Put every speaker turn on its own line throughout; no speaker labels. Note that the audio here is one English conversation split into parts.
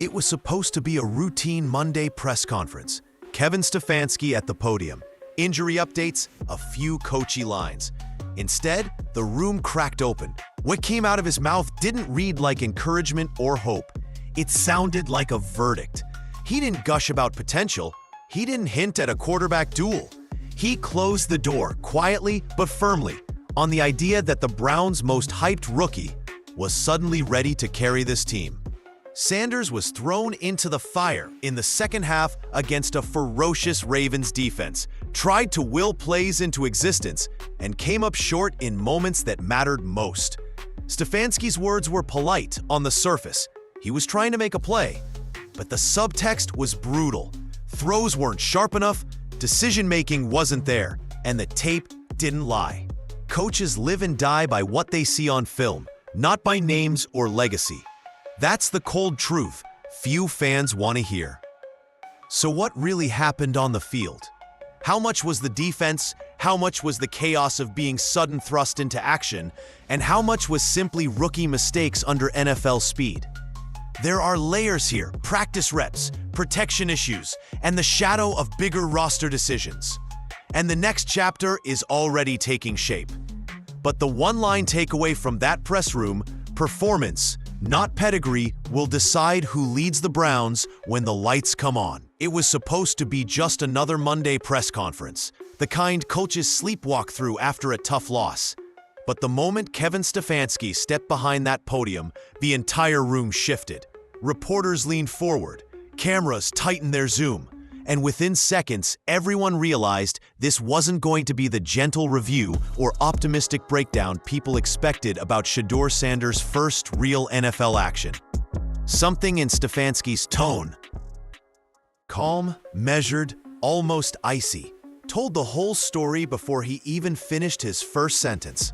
It was supposed to be a routine Monday press conference. Kevin Stefanski at the podium. Injury updates, a few coachy lines. Instead, the room cracked open. What came out of his mouth didn't read like encouragement or hope. It sounded like a verdict. He didn't gush about potential. He didn't hint at a quarterback duel. He closed the door quietly but firmly on the idea that the Browns' most hyped rookie was suddenly ready to carry this team. Sanders was thrown into the fire in the second half against a ferocious Ravens defense, tried to will plays into existence, and came up short in moments that mattered most. Stefanski's words were polite on the surface. He was trying to make a play, but the subtext was brutal. Throws weren't sharp enough, decision-making wasn't there, and the tape didn't lie. Coaches live and die by what they see on film, not by names or legacy. That's the cold truth few fans want to hear. So what really happened on the field? How much was the defense? How much was the chaos of being sudden thrust into action? And how much was simply rookie mistakes under NFL speed? There are layers here: practice reps, protection issues, and the shadow of bigger roster decisions. And the next chapter is already taking shape. But the one-line takeaway from that press room: performance, not pedigree, will decide who leads the Browns when the lights come on. It was supposed to be just another Monday press conference, the kind coaches sleepwalk through after a tough loss. But the moment Kevin Stefanski stepped behind that podium, the entire room shifted. Reporters leaned forward, cameras tightened their zoom, and within seconds, everyone realized this wasn't going to be the gentle review or optimistic breakdown people expected about Shedeur Sanders' first real NFL action. Something in Stefanski's tone, calm, measured, almost icy, told the whole story before he even finished his first sentence.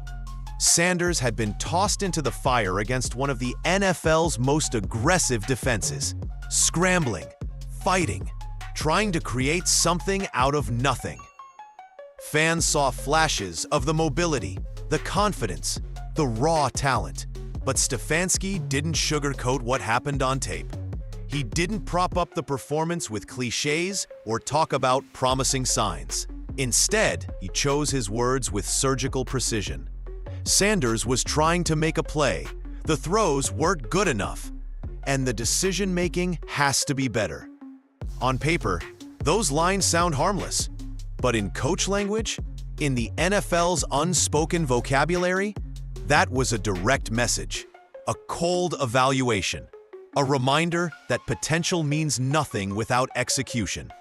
Sanders had been tossed into the fire against one of the NFL's most aggressive defenses, scrambling, fighting, trying to create something out of nothing. Fans saw flashes of the mobility, the confidence, the raw talent, but Stefanski didn't sugarcoat what happened on tape. He didn't prop up the performance with cliches or talk about promising signs. Instead, he chose his words with surgical precision. Sanders was trying to make a play. The throws weren't good enough, and the decision-making has to be better. On paper, those lines sound harmless, but in coach language, in the NFL's unspoken vocabulary, that was a direct message, a cold evaluation, a reminder that potential means nothing without execution.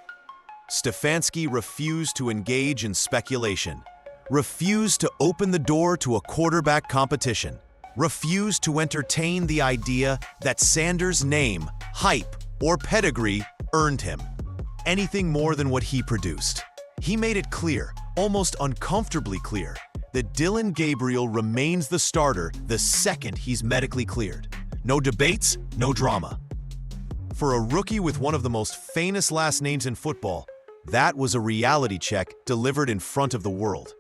Stefanski refused to engage in speculation, refused to open the door to a quarterback competition, refused to entertain the idea that Sanders' name, hype, or pedigree earned him anything more than what he produced. He made it clear, almost uncomfortably clear, that Dillon Gabriel remains the starter the second he's medically cleared. No debates, no drama. For a rookie with one of the most famous last names in football, that was a reality check delivered in front of the world.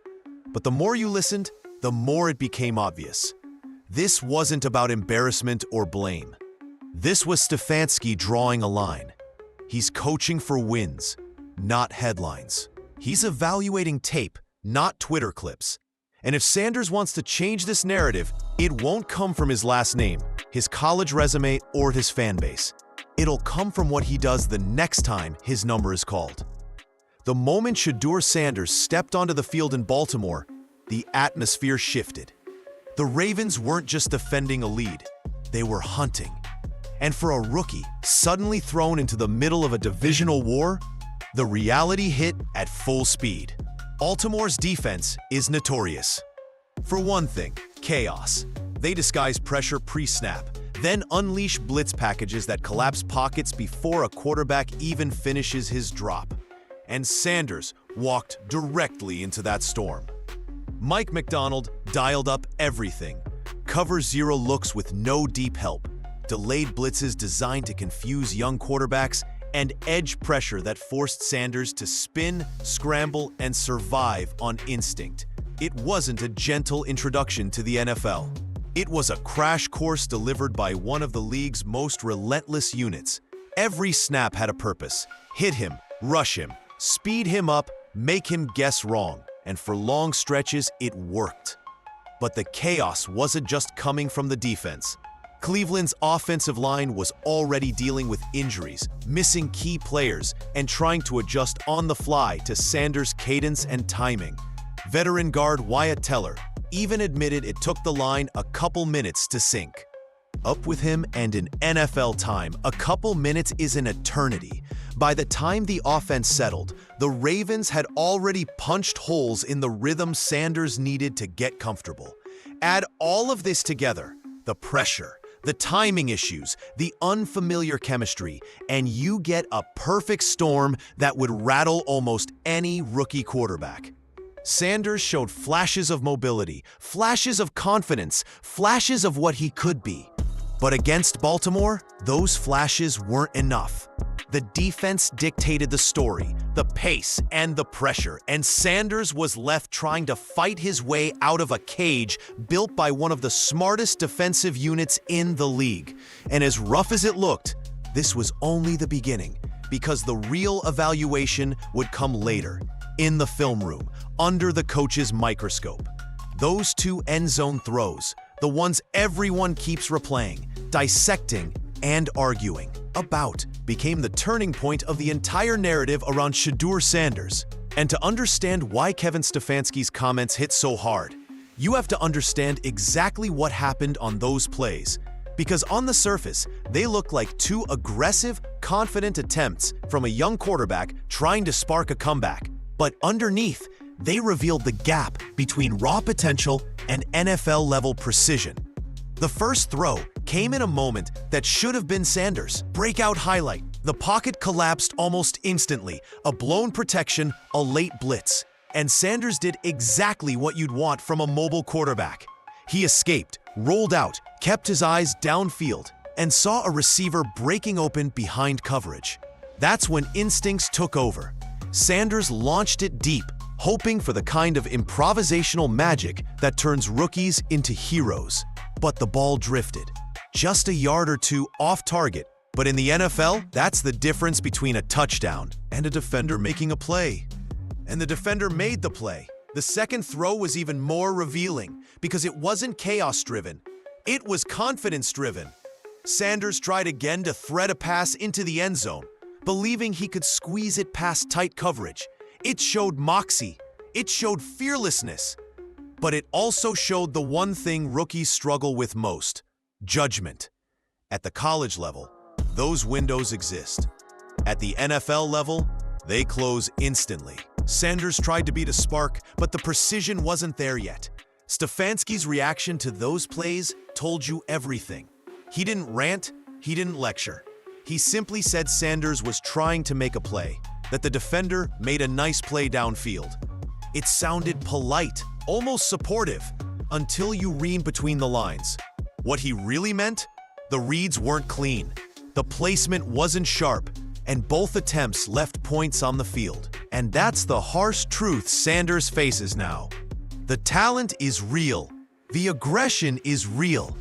But the more you listened, the more it became obvious. This wasn't about embarrassment or blame. This was Stefanski drawing a line. He's coaching for wins, not headlines. He's evaluating tape, not Twitter clips. And if Sanders wants to change this narrative, it won't come from his last name, his college resume, or his fan base. It'll come from what he does the next time his number is called. The moment Shedeur Sanders stepped onto the field in Baltimore, the atmosphere shifted. The Ravens weren't just defending a lead, they were hunting. And for a rookie suddenly thrown into the middle of a divisional war, the reality hit at full speed. Baltimore's defense is notorious. For one thing, chaos. They disguise pressure pre-snap, then unleash blitz packages that collapse pockets before a quarterback even finishes his drop. And Sanders walked directly into that storm. Mike McDonald dialed up everything. Cover zero looks with no deep help, delayed blitzes designed to confuse young quarterbacks, and edge pressure that forced Sanders to spin, scramble, and survive on instinct. It wasn't a gentle introduction to the NFL. It was a crash course delivered by one of the league's most relentless units. Every snap had a purpose. Hit him, rush him, speed him up, make him guess wrong. And for long stretches, it worked. But the chaos wasn't just coming from the defense. Cleveland's offensive line was already dealing with injuries, missing key players, and trying to adjust on the fly to Sanders' cadence and timing. Veteran guard Wyatt Teller even admitted it took the line a couple minutes to sync. Up with him, and in NFL time, a couple minutes is an eternity. By the time the offense settled, the Ravens had already punched holes in the rhythm Sanders needed to get comfortable. Add all of this together, the pressure, the timing issues, the unfamiliar chemistry, and you get a perfect storm that would rattle almost any rookie quarterback. Sanders showed flashes of mobility, flashes of confidence, flashes of what he could be. But against Baltimore, those flashes weren't enough. The defense dictated the story, the pace, and the pressure, and Sanders was left trying to fight his way out of a cage built by one of the smartest defensive units in the league. And as rough as it looked, this was only the beginning, because the real evaluation would come later, in the film room, under the coach's microscope. Those two end zone throws, the ones everyone keeps replaying, dissecting, and arguing about, became the turning point of the entire narrative around Shedeur Sanders. And to understand why Kevin Stefanski's comments hit so hard, you have to understand exactly what happened on those plays. Because on the surface, they look like two aggressive, confident attempts from a young quarterback trying to spark a comeback. But underneath, they revealed the gap between raw potential and NFL-level precision. The first throw came in a moment that should have been Sanders' breakout highlight. The pocket collapsed almost instantly, a blown protection, a late blitz. And Sanders did exactly what you'd want from a mobile quarterback. He escaped, rolled out, kept his eyes downfield, and saw a receiver breaking open behind coverage. That's when instincts took over. Sanders launched it deep, hoping for the kind of improvisational magic that turns rookies into heroes. But the ball drifted, just a yard or two off target. But in the NFL, that's the difference between a touchdown and a defender making a play. And the defender made the play. The second throw was even more revealing because it wasn't chaos-driven. It was confidence-driven. Sanders tried again to thread a pass into the end zone, believing he could squeeze it past tight coverage. It showed moxie. It showed fearlessness. But it also showed the one thing rookies struggle with most: judgment. At the college level, those windows exist. At the NFL level, they close instantly. Sanders tried to beat a spark, but the precision wasn't there yet. Stefanski's reaction to those plays told you everything. He didn't rant, he didn't lecture. He simply said Sanders was trying to make a play, that the defender made a nice play downfield. It sounded polite, almost supportive, until you read between the lines. What he really meant? The reads weren't clean, the placement wasn't sharp, and both attempts left points on the field. And that's the harsh truth Sanders faces now. The talent is real, the aggression is real,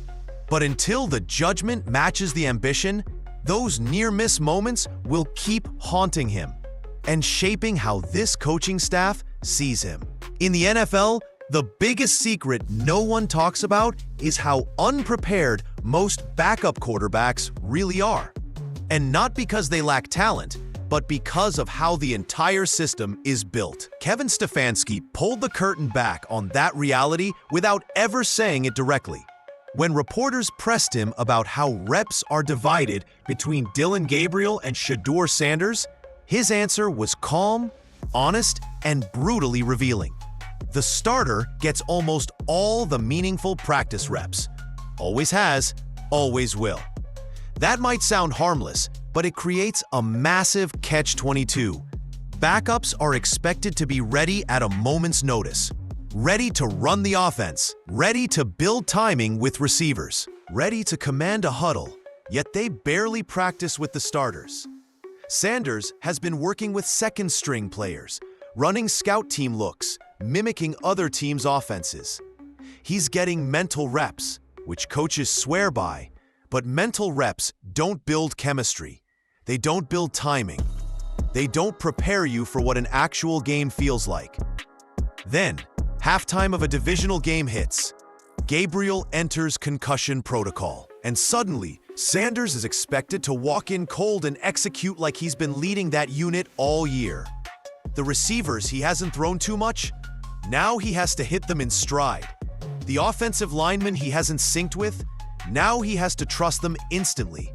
but until the judgment matches the ambition, those near-miss moments will keep haunting him and shaping how this coaching staff sees him. In the NFL, the biggest secret no one talks about is how unprepared most backup quarterbacks really are. And not because they lack talent, but because of how the entire system is built. Kevin Stefanski pulled the curtain back on that reality without ever saying it directly. When reporters pressed him about how reps are divided between Dillon Gabriel and Shedeur Sanders, his answer was calm, honest, and brutally revealing. The starter gets almost all the meaningful practice reps. Always has, always will. That might sound harmless, but it creates a massive catch-22. Backups are expected to be ready at a moment's notice, ready to run the offense, ready to build timing with receivers, ready to command a huddle, yet they barely practice with the starters. Sanders has been working with second-string players, running scout team looks, mimicking other teams' offenses. He's getting mental reps, which coaches swear by, but mental reps don't build chemistry. They don't build timing. They don't prepare you for what an actual game feels like. Then, halftime of a divisional game hits. Gabriel enters concussion protocol, and suddenly, Sanders is expected to walk in cold and execute like he's been leading that unit all year. The receivers he hasn't thrown too much, now he has to hit them in stride. The offensive linemen he hasn't synced with, now he has to trust them instantly.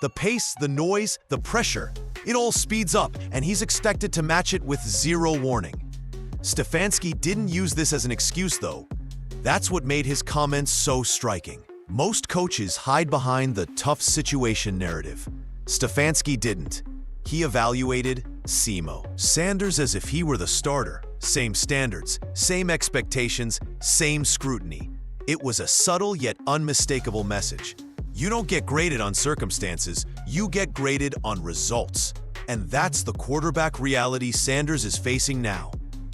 The pace, the noise, the pressure, it all speeds up, and he's expected to match it with zero warning. Stefanski didn't use this as an excuse, though. That's what made his comments so striking. Most coaches hide behind the tough situation narrative. Stefanski didn't. He evaluated Simo Sanders as if he were the starter. Same standards, same expectations, same scrutiny. It was a subtle yet unmistakable message. You don't get graded on circumstances, you get graded on results. And that's the quarterback reality Sanders is facing now.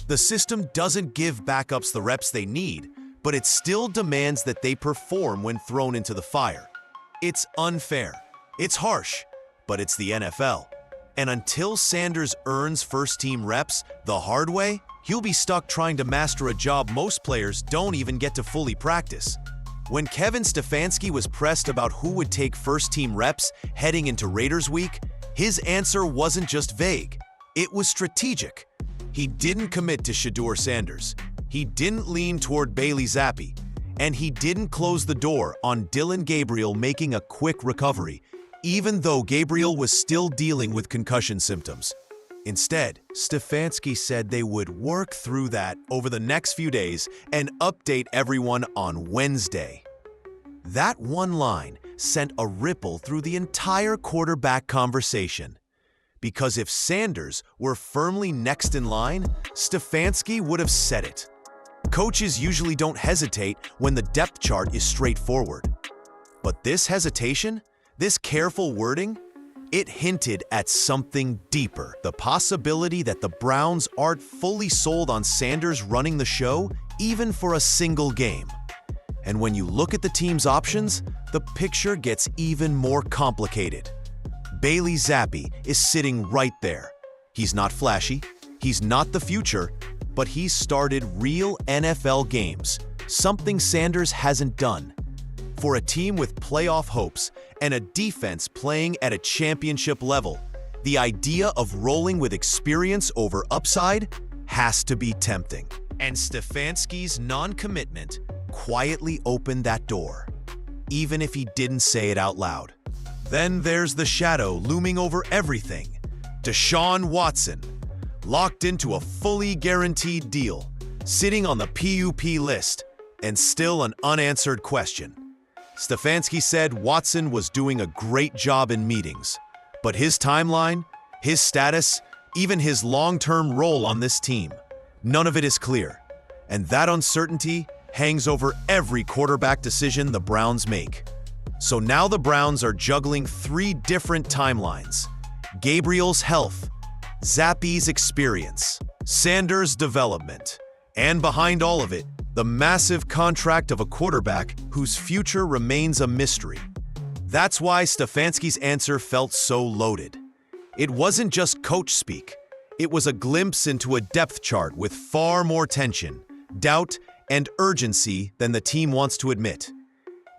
The system doesn't give backups the reps they need, but it still demands that they perform when thrown into the fire. It's unfair. It's harsh, but it's the NFL. And until Sanders earns first-team reps the hard way, he'll be stuck trying to master a job most players don't even get to fully practice. When Kevin Stefanski was pressed about who would take first-team reps heading into Raiders Week, his answer wasn't just vague. It was strategic. He didn't commit to Shedeur Sanders. He didn't lean toward Bailey Zappi, and he didn't close the door on Dillon Gabriel making a quick recovery, even though Gabriel was still dealing with concussion symptoms. Instead, Stefanski said they would work through that over the next few days and update everyone on Wednesday. That one line sent a ripple through the entire quarterback conversation. Because if Sanders were firmly next in line, Stefanski would have said it. Coaches usually don't hesitate when the depth chart is straightforward. But this hesitation, this careful wording, it hinted at something deeper. The possibility that the Browns aren't fully sold on Sanders running the show, even for a single game. And when you look at the team's options, the picture gets even more complicated. Bailey Zappi is sitting right there. He's not flashy, he's not the future, but he's started real NFL games, something Sanders hasn't done. For a team with playoff hopes and a defense playing at a championship level, the idea of rolling with experience over upside has to be tempting. And Stefanski's non-commitment quietly opened that door, even if he didn't say it out loud. Then there's the shadow looming over everything. Deshaun Watson, locked into a fully guaranteed deal, sitting on the PUP list, and still an unanswered question. Stefanski said Watson was doing a great job in meetings, but his timeline, his status, even his long-term role on this team, none of it is clear. And that uncertainty hangs over every quarterback decision the Browns make. So now the Browns are juggling three different timelines: Gabriel's health, Zappi's experience, Sanders' development, and behind all of it, the massive contract of a quarterback whose future remains a mystery. That's why Stefanski's answer felt so loaded. It wasn't just coach speak. It was a glimpse into a depth chart with far more tension, doubt, and urgency than the team wants to admit.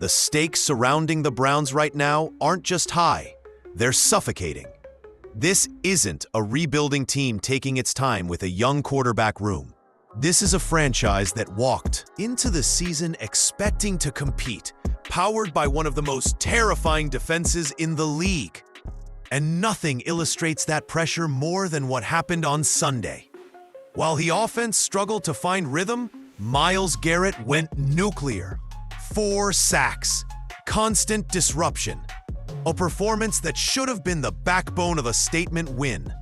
The stakes surrounding the Browns right now aren't just high, they're suffocating. This isn't a rebuilding team taking its time with a young quarterback room. This is a franchise that walked into the season expecting to compete, powered by one of the most terrifying defenses in the league. And nothing illustrates that pressure more than what happened on Sunday. While the offense struggled to find rhythm, Myles Garrett went nuclear. 4 sacks, constant disruption. A performance that should have been the backbone of a statement win.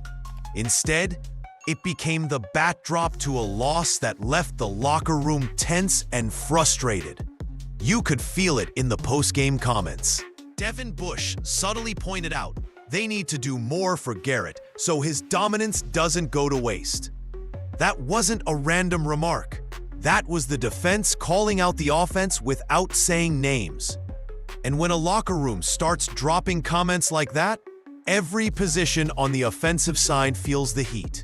Instead, it became the backdrop to a loss that left the locker room tense and frustrated. You could feel it in the post-game comments. Devin Bush subtly pointed out they need to do more for Garrett so his dominance doesn't go to waste. That wasn't a random remark. That was the defense calling out the offense without saying names. And when a locker room starts dropping comments like that, every position on the offensive side feels the heat,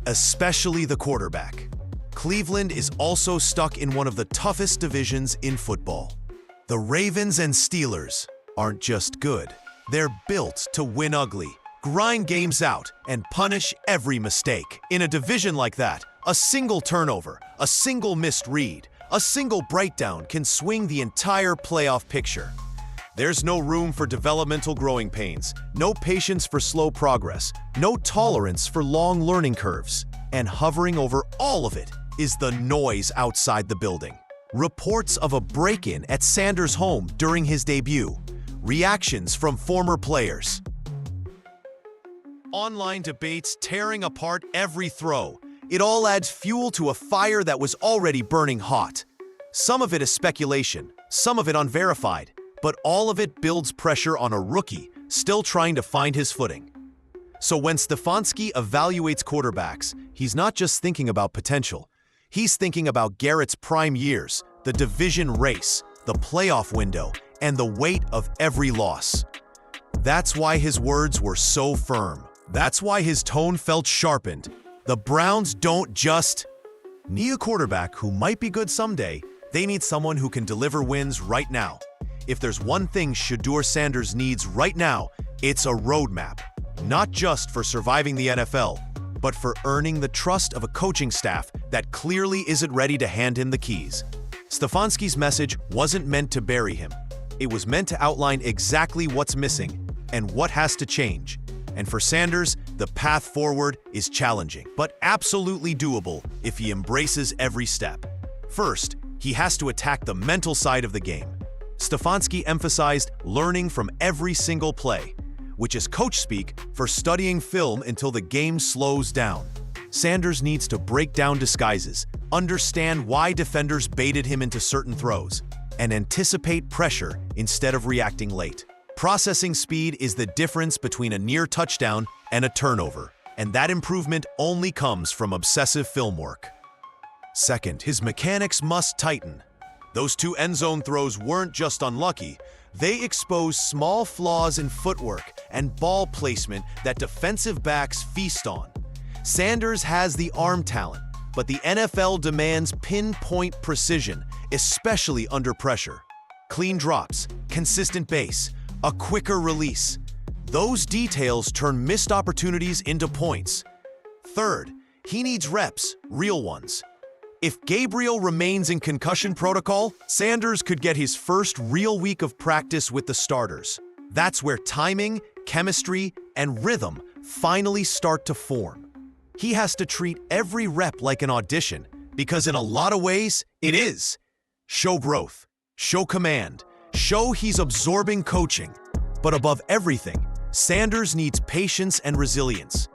especially the quarterback. Cleveland is also stuck in one of the toughest divisions in football. The Ravens and Steelers aren't just good. They're built to win ugly, grind games out, and punish every mistake. In a division like that, a single turnover, a single missed read, a single breakdown can swing the entire playoff picture. There's no room for developmental growing pains, no patience for slow progress, no tolerance for long learning curves. And hovering over all of it is the noise outside the building. Reports of a break-in at Sanders' home during his debut. Reactions from former players. Online debates tearing apart every throw. It all adds fuel to a fire that was already burning hot. Some of it is speculation, some of it unverified, but all of it builds pressure on a rookie still trying to find his footing. So when Stefanski evaluates quarterbacks, he's not just thinking about potential. He's thinking about Garrett's prime years, the division race, the playoff window, and the weight of every loss. That's why his words were so firm. That's why his tone felt sharpened. The Browns don't just need a quarterback who might be good someday. They need someone who can deliver wins right now. If there's one thing Shedeur Sanders needs right now, it's a roadmap. Not just for surviving the NFL, but for earning the trust of a coaching staff that clearly isn't ready to hand him the keys. Stefanski's message wasn't meant to bury him. It was meant to outline exactly what's missing and what has to change. And for Sanders, the path forward is challenging, but absolutely doable if he embraces every step. First, he has to attack the mental side of the game. Stefanski emphasized learning from every single play, which is coach speak for studying film until the game slows down. Sanders needs to break down disguises, understand why defenders baited him into certain throws, and anticipate pressure instead of reacting late. Processing speed is the difference between a near touchdown and a turnover, and that improvement only comes from obsessive film work. Second, his mechanics must tighten. Those two end zone throws weren't just unlucky, they exposed small flaws in footwork and ball placement that defensive backs feast on. Sanders has the arm talent, but the NFL demands pinpoint precision, especially under pressure. Clean drops, consistent base, a quicker release. Those details turn missed opportunities into points. Third, he needs reps, real ones. If Gabriel remains in concussion protocol, Sanders could get his first real week of practice with the starters. That's where timing, chemistry, and rhythm finally start to form. He has to treat every rep like an audition, because in a lot of ways, it is. Show growth, show command, show he's absorbing coaching. But above everything, Sanders needs patience and resilience.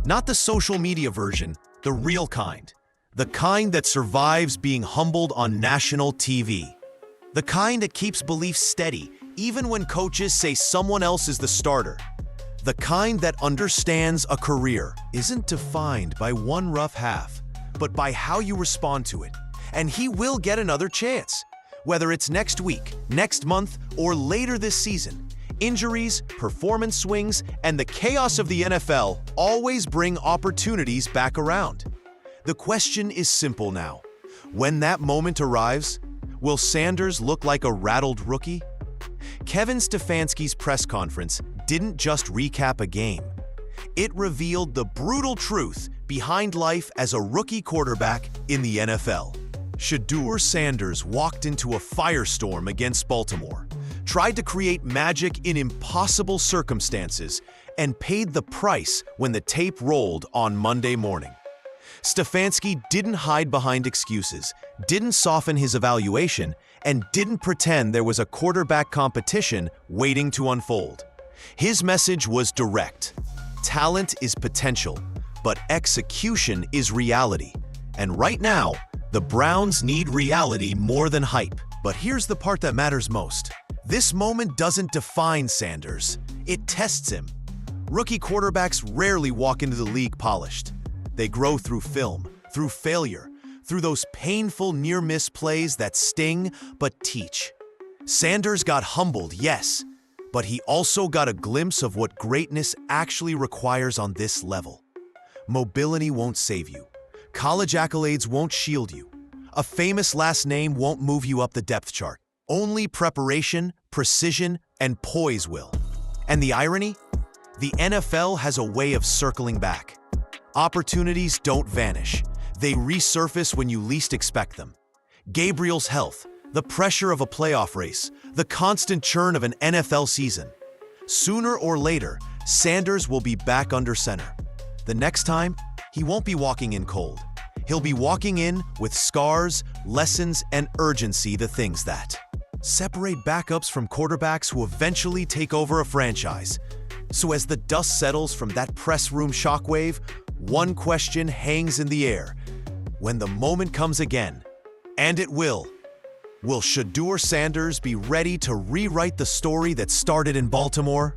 Not the social media version, the real kind. The kind that survives being humbled on national TV. The kind that keeps belief steady, even when coaches say someone else is the starter. The kind that understands a career isn't defined by one rough half, but by how you respond to it. And he will get another chance. Whether it's next week, next month, or later this season, injuries, performance swings, and the chaos of the NFL always bring opportunities back around. The question is simple now. When that moment arrives, will Sanders look like a rattled rookie? Kevin Stefanski's press conference didn't just recap a game. It revealed the brutal truth behind life as a rookie quarterback in the NFL. Shedeur Sanders walked into a firestorm against Baltimore, tried to create magic in impossible circumstances, and paid the price when the tape rolled on Monday morning. Stefanski didn't hide behind excuses, didn't soften his evaluation, and didn't pretend there was a quarterback competition waiting to unfold. His message was direct. Talent is potential, but execution is reality. And right now, the Browns need reality more than hype. But here's the part that matters most. This moment doesn't define Sanders. It tests him. Rookie quarterbacks rarely walk into the league polished. They grow through film, through failure, through those painful near-miss plays that sting but teach. Sanders got humbled, yes, but he also got a glimpse of what greatness actually requires on this level. Mobility won't save you. College accolades won't shield you. A famous last name won't move you up the depth chart. Only preparation, precision, and poise will. And the irony? The NFL has a way of circling back. Opportunities don't vanish. They resurface when you least expect them. Gabriel's health, the pressure of a playoff race, the constant churn of an NFL season. Sooner or later, Sanders will be back under center. The next time, he won't be walking in cold. He'll be walking in with scars, lessons, and urgency, the things that separate backups from quarterbacks who eventually take over a franchise. So as the dust settles from that press room shockwave, one question hangs in the air. When the moment comes again, and it will Shedeur Sanders be ready to rewrite the story that started in Baltimore?